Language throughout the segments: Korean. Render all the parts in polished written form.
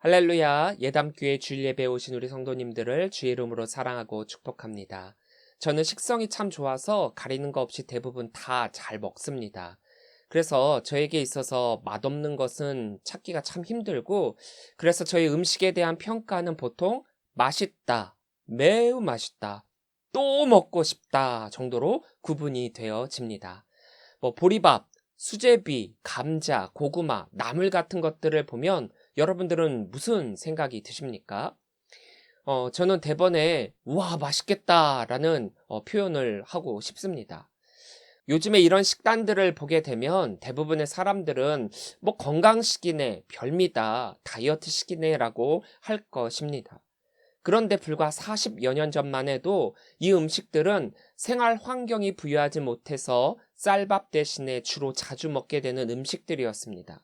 할렐루야, 예담교회 주일 예배에 오신 우리 성도님들을 주의 이름으로 사랑하고 축복합니다. 저는 식성이 참 좋아서 가리는 거 없이 대부분 다 잘 먹습니다. 그래서 저에게 있어서 맛없는 것은 찾기가 참 힘들고, 그래서 저희 음식에 대한 평가는 보통 맛있다, 매우 맛있다, 또 먹고 싶다 정도로 구분이 되어집니다. 보리밥, 수제비, 감자, 고구마, 나물 같은 것들을 보면 여러분들은 무슨 생각이 드십니까? 저는 대번에 와 맛있겠다라는 표현을 하고 싶습니다. 요즘에 이런 식단들을 보게 되면 대부분의 사람들은 뭐 건강식이네, 별미다, 다이어트식이네라고 할 것입니다. 그런데 불과 40여 년 전만 해도 이 음식들은 생활 환경이 부유하지 못해서 쌀밥 대신에 주로 자주 먹게 되는 음식들이었습니다.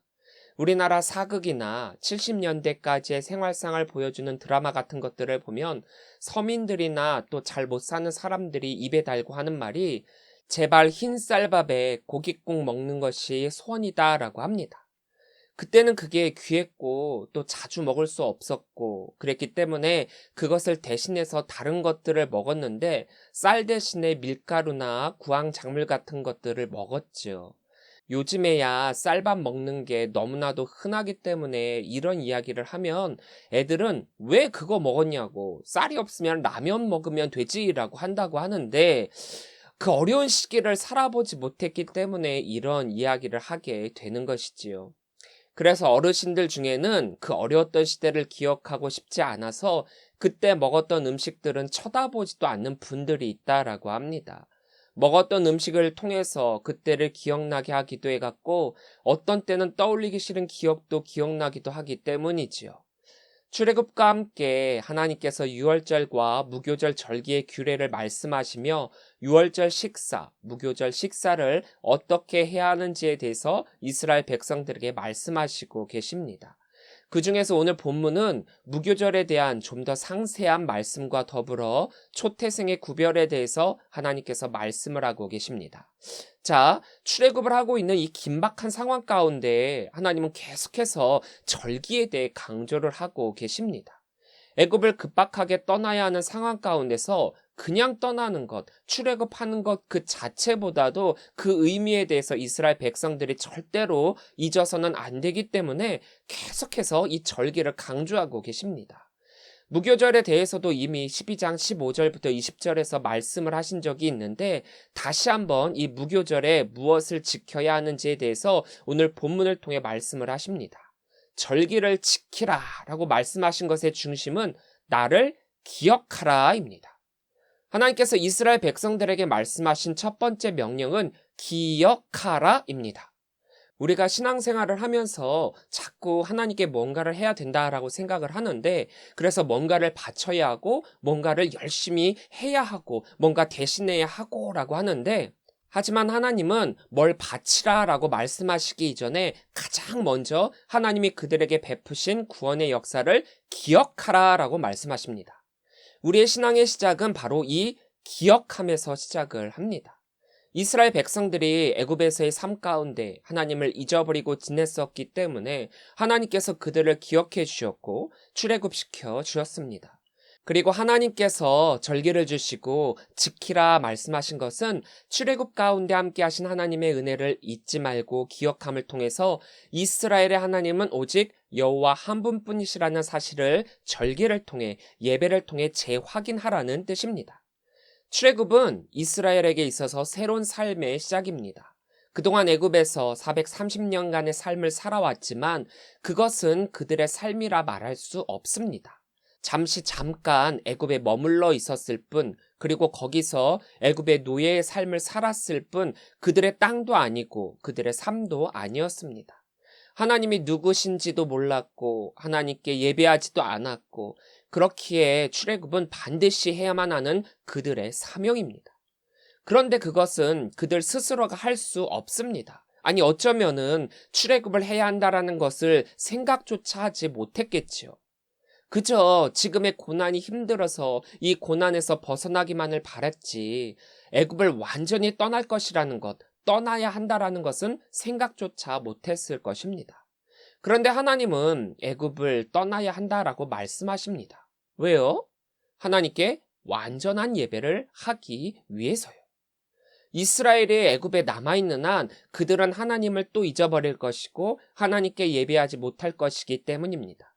우리나라 사극이나 70년대까지의 생활상을 보여주는 드라마 같은 것들을 보면 서민들이나 또 잘 못 사는 사람들이 입에 달고 하는 말이 제발 흰 쌀밥에 고깃국 먹는 것이 소원이다라고 합니다. 그때는 그게 귀했고 또 자주 먹을 수 없었고 그랬기 때문에 그것을 대신해서 다른 것들을 먹었는데 쌀 대신에 밀가루나 구황작물 같은 것들을 먹었죠. 요즘에야 쌀밥 먹는 게 너무나도 흔하기 때문에 이런 이야기를 하면 애들은 왜 그거 먹었냐고 쌀이 없으면 라면 먹으면 되지라고 한다고 하는데 그 어려운 시기를 살아보지 못했기 때문에 이런 이야기를 하게 되는 것이지요. 그래서 어르신들 중에는 그 어려웠던 시대를 기억하고 싶지 않아서 그때 먹었던 음식들은 쳐다보지도 않는 분들이 있다라고 합니다. 먹었던 음식을 통해서 그때를 기억나게 하기도 해갖고 어떤 때는 떠올리기 싫은 기억도 기억나기도 하기 때문이지요. 출애굽과 함께 하나님께서 유월절과 무교절 절기의 규례를 말씀하시며 유월절 식사, 무교절 식사를 어떻게 해야 하는지에 대해서 이스라엘 백성들에게 말씀하시고 계십니다. 그 중에서 오늘 본문은 무교절에 대한 좀 더 상세한 말씀과 더불어 초태생의 구별에 대해서 하나님께서 말씀을 하고 계십니다. 자, 출애굽을 하고 있는 이 긴박한 상황 가운데 하나님은 계속해서 절기에 대해 강조를 하고 계십니다. 애굽을 급박하게 떠나야 하는 상황 가운데서 그냥 떠나는 것, 출애굽하는 것 그 자체보다도 그 의미에 대해서 이스라엘 백성들이 절대로 잊어서는 안 되기 때문에 계속해서 이 절기를 강조하고 계십니다. 무교절에 대해서도 이미 12장 15절부터 20절에서 말씀을 하신 적이 있는데 다시 한번 이 무교절에 무엇을 지켜야 하는지에 대해서 오늘 본문을 통해 말씀을 하십니다. 절기를 지키라 라고 말씀하신 것의 중심은 나를 기억하라입니다. 하나님께서 이스라엘 백성들에게 말씀하신 첫 번째 명령은 기억하라입니다. 우리가 신앙생활을 하면서 자꾸 하나님께 뭔가를 해야 된다라고 생각을 하는데 그래서 뭔가를 바쳐야 하고 뭔가를 열심히 해야 하고 뭔가 대신해야 하고라고 하는데 하지만 하나님은 뭘 바치라라고 말씀하시기 이전에 가장 먼저 하나님이 그들에게 베푸신 구원의 역사를 기억하라라고 말씀하십니다. 우리의 신앙의 시작은 바로 이 기억함에서 시작을 합니다. 이스라엘 백성들이 애굽에서의 삶 가운데 하나님을 잊어버리고 지냈었기 때문에 하나님께서 그들을 기억해 주셨고 출애굽시켜 주셨습니다. 그리고 하나님께서 절기를 주시고 지키라 말씀하신 것은 출애굽 가운데 함께 하신 하나님의 은혜를 잊지 말고 기억함을 통해서 이스라엘의 하나님은 오직 여호와 한 분뿐이시라는 사실을 절기를 통해 예배를 통해 재확인하라는 뜻입니다. 출애굽은 이스라엘에게 있어서 새로운 삶의 시작입니다. 그동안 애굽에서 430년간의 삶을 살아왔지만 그것은 그들의 삶이라 말할 수 없습니다. 잠깐 애굽에 머물러 있었을 뿐, 그리고 거기서 애굽의 노예의 삶을 살았을 뿐 그들의 땅도 아니고 그들의 삶도 아니었습니다. 하나님이 누구신지도 몰랐고 하나님께 예배하지도 않았고 그렇기에 출애굽은 반드시 해야만 하는 그들의 사명입니다. 그런데 그것은 그들 스스로가 할 수 없습니다. 아니 어쩌면은 출애굽을 해야 한다라는 것을 생각조차 하지 못했겠지요. 그저 지금의 고난이 힘들어서 이 고난에서 벗어나기만을 바랬지 애굽을 완전히 떠날 것이라는 것, 떠나야 한다라는 것은 생각조차 못했을 것입니다. 그런데 하나님은 애굽을 떠나야 한다라고 말씀하십니다. 왜요? 하나님께 완전한 예배를 하기 위해서요. 이스라엘이 애굽에 남아있는 한 그들은 하나님을 또 잊어버릴 것이고 하나님께 예배하지 못할 것이기 때문입니다.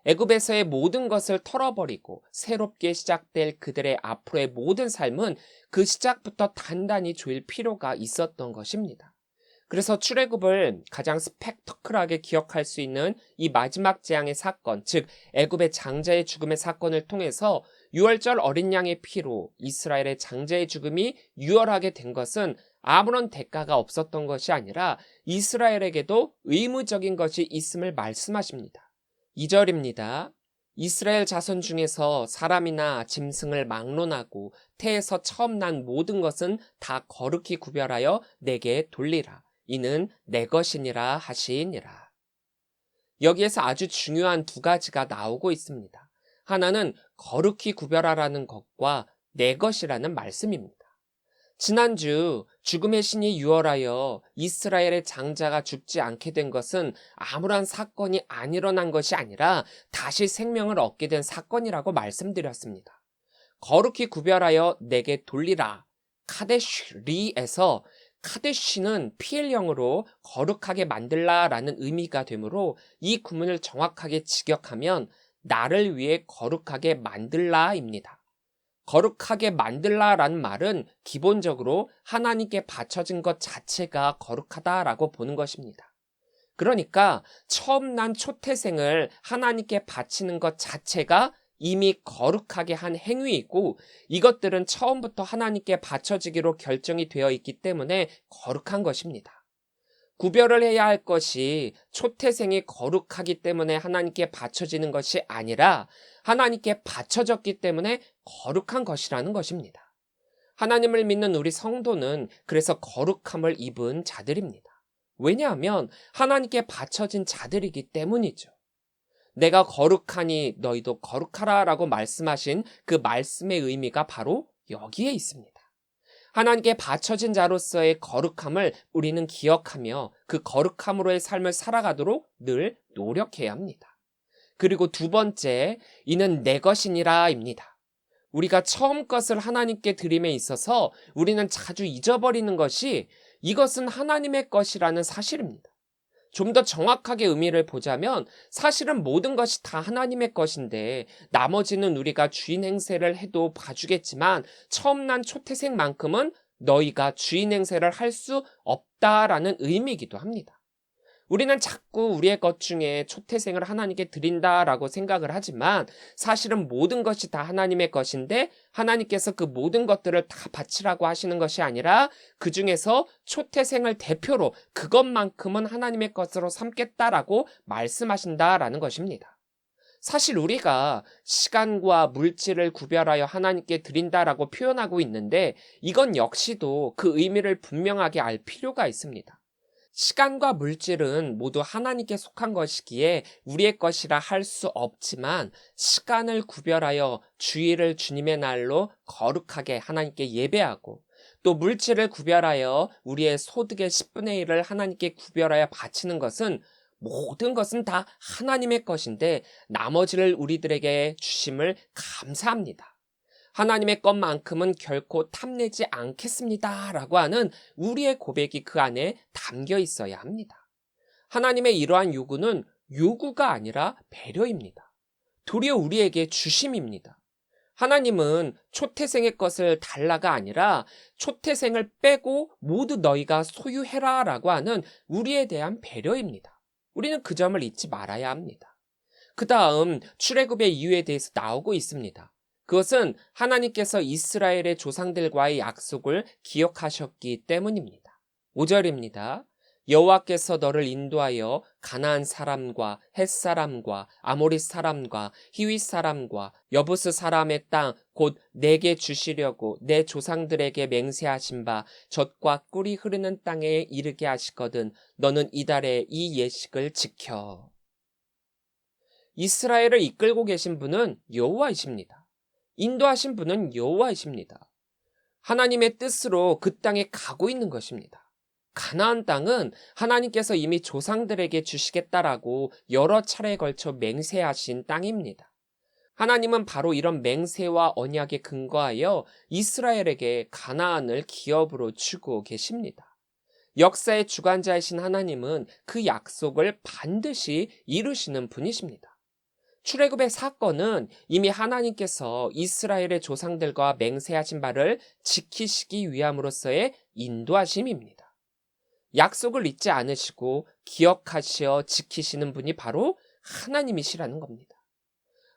애굽에서의 모든 것을 털어버리고 새롭게 시작될 그들의 앞으로의 모든 삶은 그 시작부터 단단히 조일 필요가 있었던 것입니다. 그래서 출애굽을 가장 스펙터클하게 기억할 수 있는 이 마지막 재앙의 사건, 즉 애굽의 장자의 죽음의 사건을 통해서 유월절 어린 양의 피로 이스라엘의 장자의 죽음이 유월하게 된 것은 아무런 대가가 없었던 것이 아니라 이스라엘에게도 의무적인 것이 있음을 말씀하십니다. 2절입니다. 이스라엘 자손 중에서 사람이나 짐승을 막론하고 태에서 처음 난 모든 것은 다 거룩히 구별하여 내게 돌리라. 이는 내 것이니라 하시니라. 여기에서 아주 중요한 두 가지가 나오고 있습니다. 하나는 거룩히 구별하라는 것과 내 것이라는 말씀입니다. 지난주 죽음의 신이 유월하여 이스라엘의 장자가 죽지 않게 된 것은 아무런 사건이 안 일어난 것이 아니라 다시 생명을 얻게 된 사건이라고 말씀드렸습니다. 거룩히 구별하여 내게 돌리라. 카데쉬리에서 카데쉬는 PL형으로 거룩하게 만들라라는 의미가 되므로 이 구문을 정확하게 직역하면 나를 위해 거룩하게 만들라입니다. 거룩하게 만들라라는 말은 기본적으로 하나님께 바쳐진 것 자체가 거룩하다라고 보는 것입니다. 그러니까 처음 난 초태생을 하나님께 바치는 것 자체가 이미 거룩하게 한 행위이고 이것들은 처음부터 하나님께 바쳐지기로 결정이 되어 있기 때문에 거룩한 것입니다. 구별을 해야 할 것이 초태생이 거룩하기 때문에 하나님께 바쳐지는 것이 아니라 하나님께 바쳐졌기 때문에 거룩한 것이라는 것입니다. 하나님을 믿는 우리 성도는 그래서 거룩함을 입은 자들입니다. 왜냐하면 하나님께 바쳐진 자들이기 때문이죠. 내가 거룩하니 너희도 거룩하라 라고 말씀하신 그 말씀의 의미가 바로 여기에 있습니다. 하나님께 바쳐진 자로서의 거룩함을 우리는 기억하며 그 거룩함으로의 삶을 살아가도록 늘 노력해야 합니다. 그리고 두 번째, 이는 내 것이니라입니다. 우리가 처음 것을 하나님께 드림에 있어서 우리는 자주 잊어버리는 것이 이것은 하나님의 것이라는 사실입니다. 좀 더 정확하게 의미를 보자면 사실은 모든 것이 다 하나님의 것인데 나머지는 우리가 주인 행세를 해도 봐주겠지만 처음 난 초태생만큼은 너희가 주인 행세를 할 수 없다라는 의미이기도 합니다. 우리는 자꾸 우리의 것 중에 초태생을 하나님께 드린다라고 생각을 하지만 사실은 모든 것이 다 하나님의 것인데 하나님께서 그 모든 것들을 다 바치라고 하시는 것이 아니라 그 중에서 초태생을 대표로 그것만큼은 하나님의 것으로 삼겠다라고 말씀하신다라는 것입니다. 사실 우리가 시간과 물질을 구별하여 하나님께 드린다라고 표현하고 있는데 이건 역시도 그 의미를 분명하게 알 필요가 있습니다. 시간과 물질은 모두 하나님께 속한 것이기에 우리의 것이라 할 수 없지만 시간을 구별하여 주일을 주님의 날로 거룩하게 하나님께 예배하고 또 물질을 구별하여 우리의 소득의 10분의 1을 하나님께 구별하여 바치는 것은 모든 것은 다 하나님의 것인데 나머지를 우리들에게 주심을 감사합니다. 하나님의 것만큼은 결코 탐내지 않겠습니다. 라고 하는 우리의 고백이 그 안에 담겨 있어야 합니다. 하나님의 이러한 요구는 요구가 아니라 배려입니다. 도리어 우리에게 주심입니다. 하나님은 초태생의 것을 달라가 아니라 초태생을 빼고 모두 너희가 소유해라 라고 하는 우리에 대한 배려입니다. 우리는 그 점을 잊지 말아야 합니다. 그 다음 출애굽의 이유에 대해서 나오고 있습니다. 그것은 하나님께서 이스라엘의 조상들과의 약속을 기억하셨기 때문입니다. 5절입니다. 여호와께서 너를 인도하여 가나안 사람과 헷 사람과 아모리 사람과 히윗 사람과 여부스 사람의 땅 곧 내게 주시려고 내 조상들에게 맹세하신 바 젖과 꿀이 흐르는 땅에 이르게 하시거든 너는 이달에 이 예식을 지켜. 이스라엘을 이끌고 계신 분은 여호와이십니다. 인도하신 분은 여호와이십니다. 하나님의 뜻으로 그 땅에 가고 있는 것입니다. 가나안 땅은 하나님께서 이미 조상들에게 주시겠다라고 여러 차례에 걸쳐 맹세하신 땅입니다. 하나님은 바로 이런 맹세와 언약에 근거하여 이스라엘에게 가나안을 기업으로 주고 계십니다. 역사의 주관자이신 하나님은 그 약속을 반드시 이루시는 분이십니다. 출애굽의 사건은 이미 하나님께서 이스라엘의 조상들과 맹세하신 바를 지키시기 위함으로써의 인도하심입니다. 약속을 잊지 않으시고 기억하시어 지키시는 분이 바로 하나님이시라는 겁니다.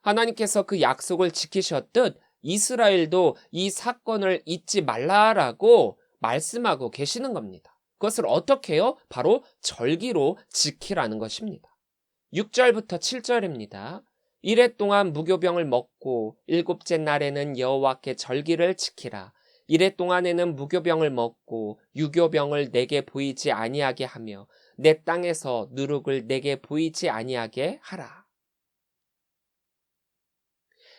하나님께서 그 약속을 지키셨듯 이스라엘도 이 사건을 잊지 말라라고 말씀하고 계시는 겁니다. 그것을 어떻게 해요? 바로 절기로 지키라는 것입니다. 6절부터 7절입니다. 이레 동안 무교병을 먹고 일곱째 날에는 여호와께 절기를 지키라. 이레 동안에는 무교병을 먹고 유교병을 내게 보이지 아니하게 하며 내 땅에서 누룩을 내게 보이지 아니하게 하라.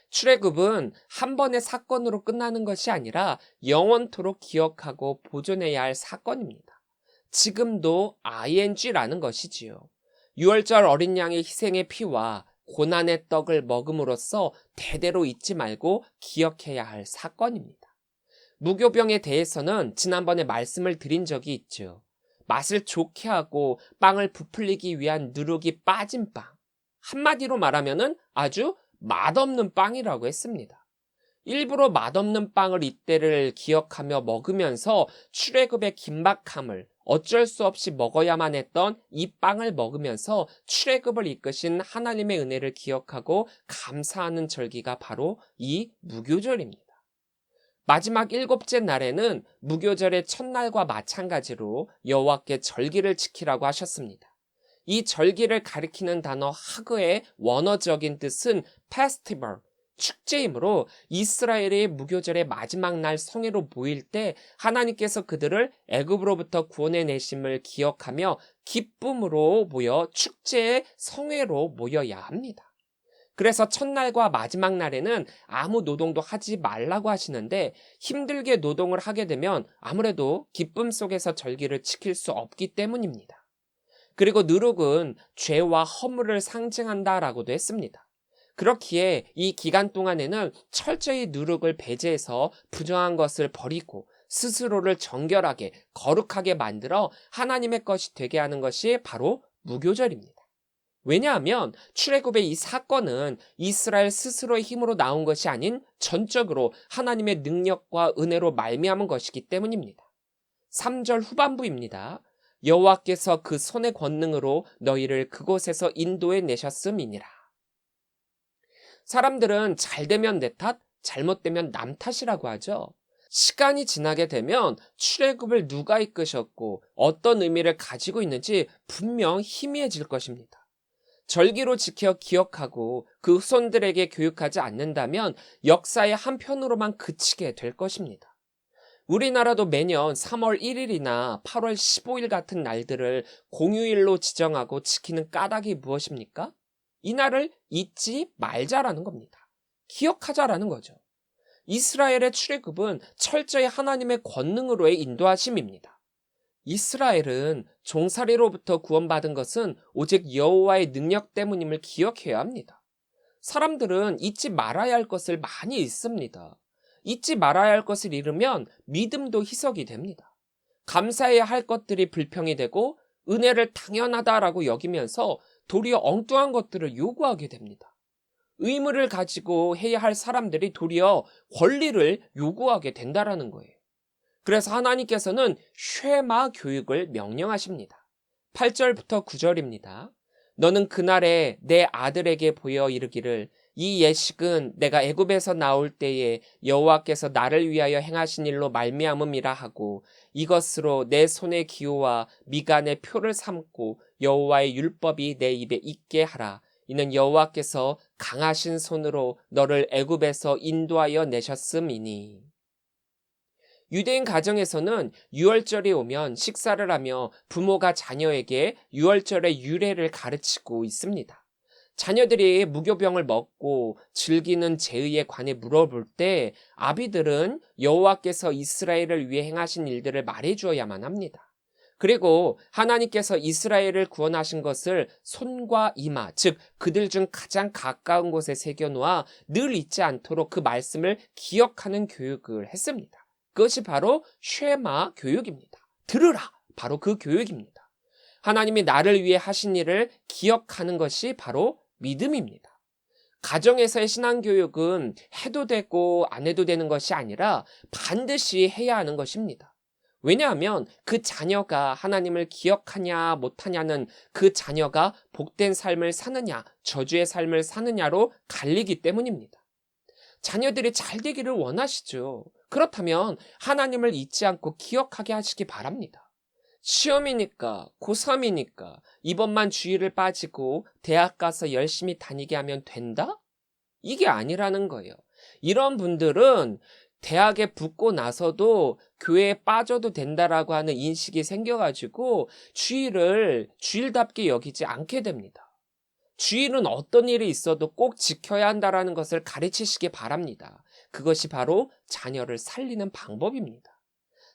출애굽은 한 번의 사건으로 끝나는 것이 아니라 영원토록 기억하고 보존해야 할 사건입니다. 지금도 ing라는 것이지요. 유월절 어린 양의 희생의 피와 고난의 떡을 먹음으로써 대대로 잊지 말고 기억해야 할 사건입니다. 무교병에 대해서는 지난번에 말씀을 드린 적이 있죠. 맛을 좋게 하고 빵을 부풀리기 위한 누룩이 빠진 빵. 한마디로 말하면은 아주 맛없는 빵이라고 했습니다. 일부러 맛없는 빵을 이때를 기억하며 먹으면서 출애굽의 긴박함을 어쩔 수 없이 먹어야만 했던 이 빵을 먹으면서 출애굽을 이끄신 하나님의 은혜를 기억하고 감사하는 절기가 바로 이 무교절입니다. 마지막 7째 날에는 무교절의 첫날과 마찬가지로 여호와께 절기를 지키라고 하셨습니다. 이 절기를 가리키는 단어 하그의 원어적인 뜻은 페스티벌, 축제이므로 이스라엘의 무교절의 마지막 날 성회로 모일 때 하나님께서 그들을 애굽으로부터 구원해내심을 기억하며 기쁨으로 모여 축제의 성회로 모여야 합니다. 그래서 첫날과 마지막 날에는 아무 노동도 하지 말라고 하시는데 힘들게 노동을 하게 되면 아무래도 기쁨 속에서 절기를 지킬 수 없기 때문입니다. 그리고 누룩은 죄와 허물을 상징한다라고도 했습니다. 그렇기에 이 기간 동안에는 철저히 누룩을 배제해서 부정한 것을 버리고 스스로를 정결하게 거룩하게 만들어 하나님의 것이 되게 하는 것이 바로 무교절입니다. 왜냐하면 출애굽의 이 사건은 이스라엘 스스로의 힘으로 나온 것이 아닌 전적으로 하나님의 능력과 은혜로 말미암은 것이기 때문입니다. 3절 후반부입니다. 여호와께서 그 손의 권능으로 너희를 그곳에서 인도해 내셨음이니라. 사람들은 잘 되면 내 탓, 잘못되면 남 탓이라고 하죠. 시간이 지나게 되면 출애굽을 누가 이끄셨고 어떤 의미를 가지고 있는지 분명 희미해질 것입니다. 절기로 지켜 기억하고 그 후손들에게 교육하지 않는다면 역사의 한편으로만 그치게 될 것입니다. 우리나라도 매년 3월 1일이나 8월 15일 같은 날들을 공휴일로 지정하고 지키는 까닭이 무엇입니까? 이 날을 잊지 말자라는 겁니다. 기억하자라는 거죠. 이스라엘의 출애굽은 철저히 하나님의 권능으로의 인도하심입니다. 이스라엘은 종살이로부터 구원받은 것은 오직 여호와의 능력 때문임을 기억해야 합니다. 사람들은 잊지 말아야 할 것을 많이 잊습니다. 잊지 말아야 할 것을 잃으면 믿음도 희석이 됩니다. 감사해야 할 것들이 불평이 되고 은혜를 당연하다라고 여기면서 도리어 엉뚱한 것들을 요구하게 됩니다. 의무를 가지고 해야 할 사람들이 도리어 권리를 요구하게 된다라는 거예요. 그래서 하나님께서는 쉐마 교육을 명령하십니다. 8절부터 9절입니다. 너는 그날에 내 아들에게 보여 이르기를 이 예식은 내가 애굽에서 나올 때에 여호와께서 나를 위하여 행하신 일로 말미암음이라 하고 이것으로 내 손의 기호와 미간의 표를 삼고 여호와의 율법이 내 입에 있게 하라. 이는 여호와께서 강하신 손으로 너를 애굽에서 인도하여 내셨음이니. 유대인 가정에서는 유월절이 오면 식사를 하며 부모가 자녀에게 유월절의 유래를 가르치고 있습니다. 자녀들이 무교병을 먹고 즐기는 제의에 관해 물어볼 때 아비들은 여호와께서 이스라엘을 위해 행하신 일들을 말해주어야만 합니다. 그리고 하나님께서 이스라엘을 구원하신 것을 손과 이마, 즉 그들 중 가장 가까운 곳에 새겨놓아 늘 잊지 않도록 그 말씀을 기억하는 교육을 했습니다. 그것이 바로 쉐마 교육입니다. 들으라! 바로 그 교육입니다. 하나님이 나를 위해 하신 일을 기억하는 것이 바로 믿음입니다. 가정에서의 신앙교육은 해도 되고 안 해도 되는 것이 아니라 반드시 해야 하는 것입니다. 왜냐하면 그 자녀가 하나님을 기억하냐 못하냐는 그 자녀가 복된 삶을 사느냐 저주의 삶을 사느냐로 갈리기 때문입니다. 자녀들이 잘 되기를 원하시죠. 그렇다면 하나님을 잊지 않고 기억하게 하시기 바랍니다. 시험이니까, 고3이니까 이번만 주일을 빠지고 대학 가서 열심히 다니게 하면 된다? 이게 아니라는 거예요. 이런 분들은 대학에 붙고 나서도 교회에 빠져도 된다라고 하는 인식이 생겨가지고 주일을 주일답게 여기지 않게 됩니다. 주일은 어떤 일이 있어도 꼭 지켜야 한다라는 것을 가르치시기 바랍니다. 그것이 바로 자녀를 살리는 방법입니다.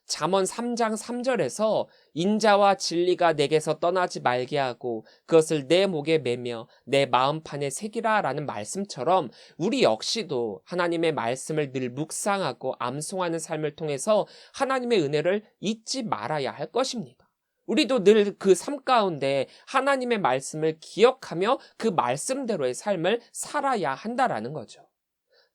잠언 3장 3절에서 인자와 진리가 내게서 떠나지 말게 하고 그것을 내 목에 매며 내 마음판에 새기라 라는 말씀처럼 우리 역시도 하나님의 말씀을 늘 묵상하고 암송하는 삶을 통해서 하나님의 은혜를 잊지 말아야 할 것입니다. 우리도 늘 그 삶 가운데 하나님의 말씀을 기억하며 그 말씀대로의 삶을 살아야 한다라는 거죠.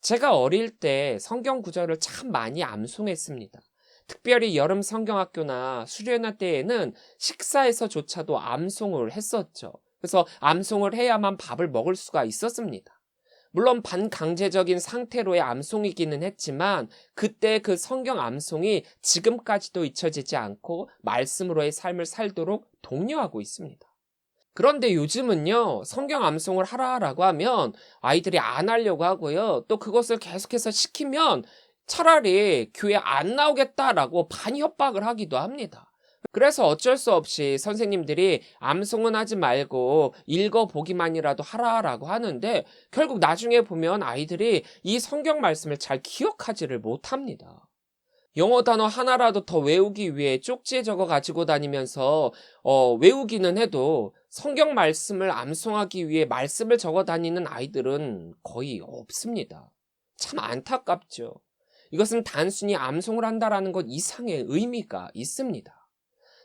제가 어릴 때 성경 구절을 참 많이 암송했습니다. 특별히 여름 성경학교나 수련회 때에는 식사에서조차도 암송을 했었죠. 그래서 암송을 해야만 밥을 먹을 수가 있었습니다. 물론 반강제적인 상태로의 암송이기는 했지만 그때 그 성경 암송이 지금까지도 잊혀지지 않고 말씀으로의 삶을 살도록 독려하고 있습니다. 그런데 요즘은요, 성경 암송을 하라라고 하면 아이들이 안 하려고 하고요. 또 그것을 계속해서 시키면 차라리 교회 안 나오겠다라고 반협박을 하기도 합니다. 그래서 어쩔 수 없이 선생님들이 암송은 하지 말고 읽어보기만이라도 하라라고 하는데 결국 나중에 보면 아이들이 이 성경 말씀을 잘 기억하지를 못합니다. 영어 단어 하나라도 더 외우기 위해 쪽지에 적어 가지고 다니면서 외우기는 해도 성경 말씀을 암송하기 위해 말씀을 적어 다니는 아이들은 거의 없습니다. 참 안타깝죠. 이것은 단순히 암송을 한다라는 것 이상의 의미가 있습니다.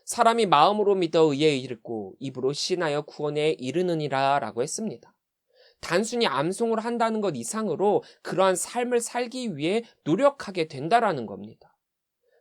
사람이 마음으로 믿어 의에 이르고 입으로 신하여 구원에 이르느니라 라고 했습니다. 단순히 암송을 한다는 것 이상으로 그러한 삶을 살기 위해 노력하게 된다라는 겁니다.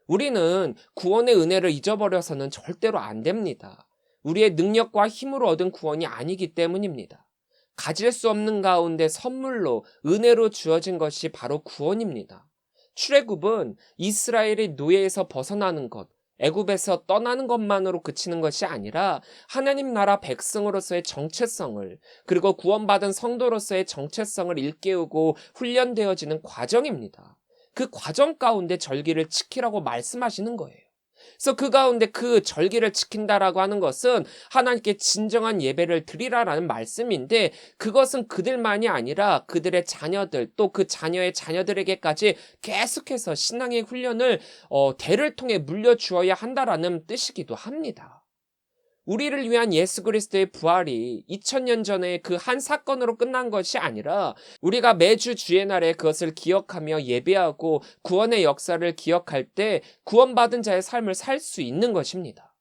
우리는 구원의 은혜를 잊어버려서는 절대로 안 됩니다. 우리의 능력과 힘으로 얻은 구원이 아니기 때문입니다. 가질 수 없는 가운데 선물로 은혜로 주어진 것이 바로 구원입니다. 출애굽은 이스라엘의 노예에서 벗어나는 것, 애굽에서 떠나는 것만으로 그치는 것이 아니라 하나님 나라 백성으로서의 정체성을 그리고 구원받은 성도로서의 정체성을 일깨우고 훈련되어지는 과정입니다. 그 과정 가운데 절기를 지키라고 말씀하시는 거예요. 그래서 그 가운데 그 절기를 지킨다라고 하는 것은 하나님께 진정한 예배를 드리라라는 말씀인데 그것은 그들만이 아니라 그들의 자녀들 또 그 자녀의 자녀들에게까지 계속해서 신앙의 훈련을 대를 통해 물려주어야 한다라는 뜻이기도 합니다. 우리를 위한 예수 그리스도의 부활이 2000년 전에 그 한 사건으로 끝난 것이 아니라 우리가 매주 주의 날에 그것을 기억하며 예배하고 구원의 역사를 기억할 때 구원받은 자의 삶을 살 수 있는 것입니다.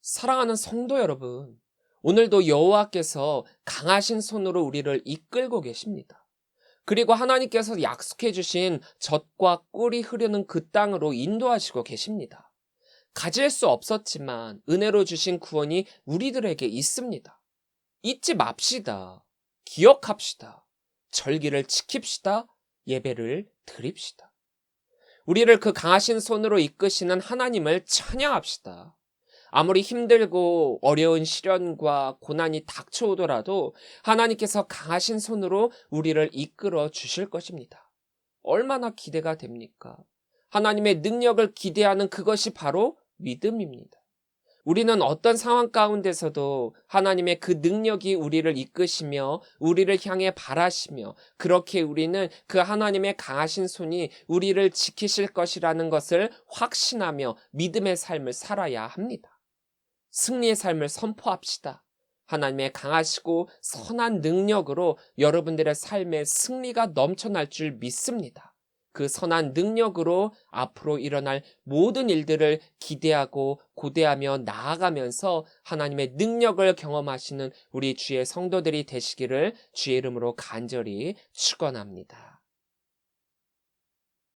사랑하는 성도 여러분, 오늘도 여호와께서 강하신 손으로 우리를 이끌고 계십니다. 그리고 하나님께서 약속해 주신 젖과 꿀이 흐르는 그 땅으로 인도하시고 계십니다. 가질 수 없었지만 은혜로 주신 구원이 우리들에게 있습니다. 잊지 맙시다. 기억합시다. 절기를 지킵시다. 예배를 드립시다. 우리를 그 강하신 손으로 이끄시는 하나님을 찬양합시다. 아무리 힘들고 어려운 시련과 고난이 닥쳐오더라도 하나님께서 강하신 손으로 우리를 이끌어 주실 것입니다. 얼마나 기대가 됩니까? 하나님의 능력을 기대하는 그것이 바로 믿음입니다. 우리는 어떤 상황 가운데서도 하나님의 그 능력이 우리를 이끄시며 우리를 향해 바라시며 그렇게 우리는 그 하나님의 강하신 손이 우리를 지키실 것이라는 것을 확신하며 믿음의 삶을 살아야 합니다. 승리의 삶을 선포합시다. 하나님의 강하시고 선한 능력으로 여러분들의 삶에 승리가 넘쳐날 줄 믿습니다. 그 선한 능력으로 앞으로 일어날 모든 일들을 기대하고 고대하며 나아가면서 하나님의 능력을 경험하시는 우리 주의 성도들이 되시기를 주의 이름으로 간절히 축원합니다.